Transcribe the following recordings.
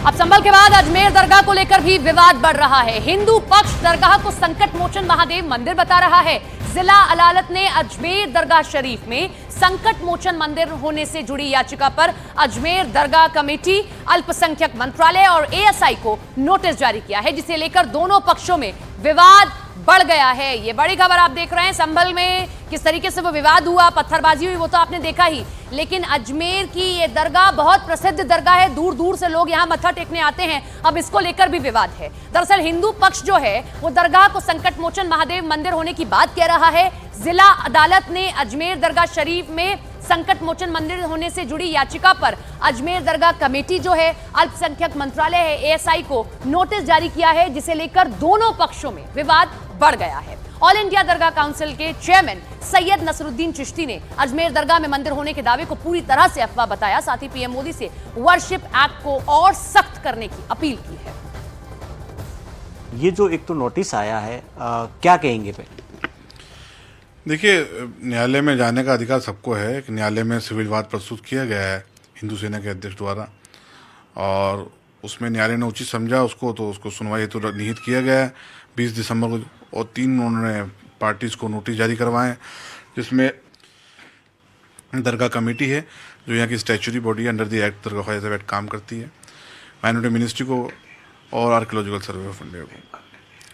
अब संभल के बाद अजमेर दरगाह को लेकर भी विवाद बढ़ रहा है। हिंदू पक्ष दरगाह को संकट मोचन महादेव मंदिर बता रहा है। जिला अदालत ने अजमेर दरगाह शरीफ में संकट मोचन मंदिर होने से जुड़ी याचिका पर अजमेर दरगाह कमेटी, अल्पसंख्यक मंत्रालय और एएसआई को नोटिस जारी किया है, जिसे लेकर दोनों पक्षों में विवाद बढ़ गया है। ये बड़ी खबर आप देख रहे हैं। संभल में किस तरीके से वो विवाद हुआ, पत्थरबाजी हुई, वो तो आपने देखा ही, लेकिन अजमेर की ये दरगाह बहुत प्रसिद्ध दरगाह है, दूर दूर से लोग यहाँ मत्था टेकने आते हैं। अब इसको लेकर भी विवाद है। दरअसल हिंदू पक्ष जो है वो दरगाह को संकट मोचन महादेव मंदिर होने की बात कह रहा है। जिला अदालत ने अजमेर दरगाह शरीफ में संकट मोचन मंदिर होने से जुड़ी याचिका पर अजमेर दरगाह कमेटी जो है, अल्पसंख्यक मंत्रालय है, एएसआई को नोटिस जारी किया है, जिसे लेकर दोनों पक्षों में विवाद बढ़ गया है। ऑल इंडिया दरगाह काउंसिल के चेयरमैन सैयद नसरुद्दीन चिश्ती ने अजमेर दरगाह में मंदिर होने के दावे को पूरी तरह से अफवाह बताया। साथ ही पीएम मोदी से वर्शिप एक्ट को और सख्त करने की अपील की है। ये जो एक तो नोटिस आया है, क्या कहेंगे पे? देखिए, न्यायालय में जाने का अधिकार सबको है। न्यायालय में सिविल वाद प्रस्तुत किया गया है हिंदू सेना के अध्यक्ष द्वारा, और उसमें न्यायालय ने उचित समझा उसको, तो उसको सुनवाई हेतु निहित किया गया है 20 दिसंबर को, और 3 उन्होंने पार्टीज को नोटिस जारी करवाए, जिसमें दरगाह कमेटी है जो यहाँ की statutory body under the act Dargah Khwaja act काम करती है, माइनॉरिटी मिनिस्ट्री को और आर्कियोलॉजिकल सर्वे ऑफ इंडिया को।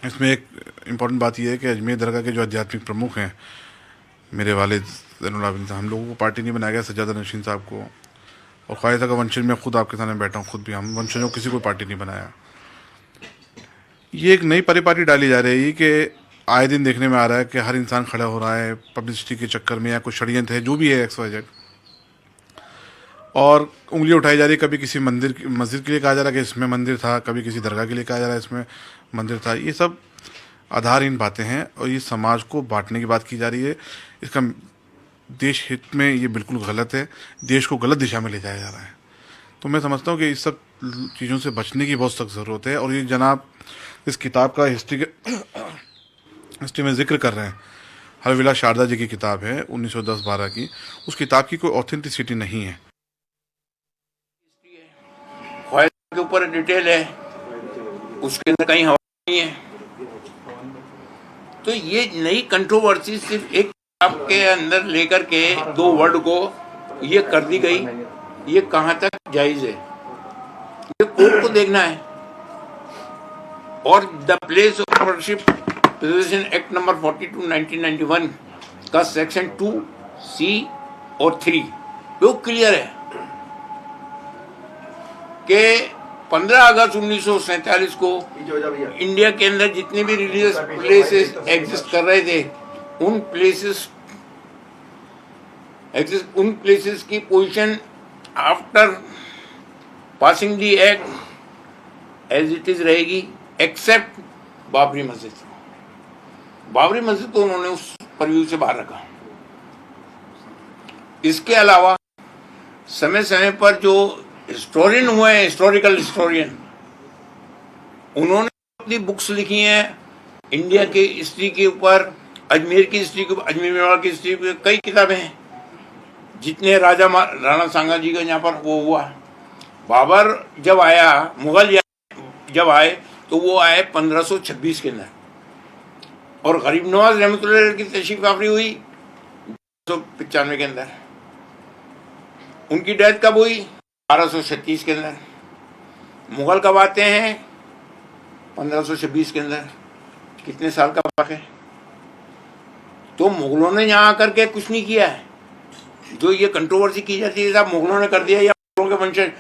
इसमें एक इम्पॉर्टेंट बात यह है कि अजमेर दरगाह के जो आध्यात्मिक प्रमुख हैं, मेरे वालिद ज़ैनुल आबिदीन साहब, हम लोगों को पार्टी नहीं बनाया गया, सज्जादा नशीन साहब को, और ख्वाजा का वंशज मैं खुद आपके सामने बैठा हूँ, खुद भी हम वंशजों किसी को पार्टी नहीं बनाया। ये एक नई परिपाटी डाली जा रही है कि आए दिन देखने में आ रहा है कि हर इंसान खड़ा हो रहा है पब्लिसिटी के चक्कर में, या कुछ षड्यंत्र है जो भी है XYZ, और उंगलियां उठाई जा रही है। कभी किसी मस्जिद के लिए कहा जा रहा है कि इसमें मंदिर था, कभी किसी दरगाह के लिए कहा जा रहा है इसमें मंदिर था। ये सब आधारहीन बातें हैं और ये समाज को बांटने की बात की जा रही है। इसका देश हित में ये बिल्कुल गलत है, देश को गलत दिशा में ले जाया जा रहा है। तो मैं समझता हूँ कि इस सब चीज़ों से बचने की बहुत सख्त ज़रूरत है। और ये जनाब इस किताब का हिस्ट्री में जिक्र कर रहे हैं, हरविलास शारदा जी की किताब है 1910-12 की, उस किताब की कोई ऑथेंटिसिटी नहीं है। के ऊपर डिटेल है, उसके अंदर कहीं हवा नहीं है। तो ये नई कंट्रोवर्सी सिर्फ एक किताब के अंदर लेकर के 2 वर्ड को ये कर दी गई, ये कहां तक जायज है, ये कोर्ट को देखना है। और the place of worship preservation act number 42 1991 का सेक्शन 2C और 3 वो क्लियर है कि 15 अगस्त 1947 को इंडिया के अंदर जितने भी रिलीजियस प्लेसेस एग्जिस्ट कर रहे थे, उन प्लेसेस की position after passing the act as it is रहेगी, एक्सेप्ट बाबरी मस्जिद। बाबरी मस्जिद को उन्होंने उस परव्यू से बाहर रखा। इसके अलावा समय समय पर जो हिस्टोरियन हुए हैं, हिस्टोरिकल हिस्टोरियन, उन्होंने अपनी बुक्स लिखी हैं इंडिया की हिस्ट्री के ऊपर, अजमेर की हिस्ट्री के ऊपर, अजमेर मेवाड़ की हिस्ट्री के कई किताबें हैं। जितने राणा सांगा जी का यहाँ पर वो हुआ, बाबर जब आया, मुगल जब आए तो वो आए 1526 के अंदर, और गरीब नवाज रहमतुल्लाह अलैह की तशरीफ आफरी हुई 1995 के अंदर। उनकी डेथ कब हुई? 1236 के अंदर। मुगल कब आते हैं? 1526 के अंदर। कितने साल का फर्क है? तो मुगलों ने यहाँ आकर के कुछ नहीं किया है। जो ये कंट्रोवर्सी की जाती है, साहब मुगलों ने कर दिया या मुगलों के वंशज,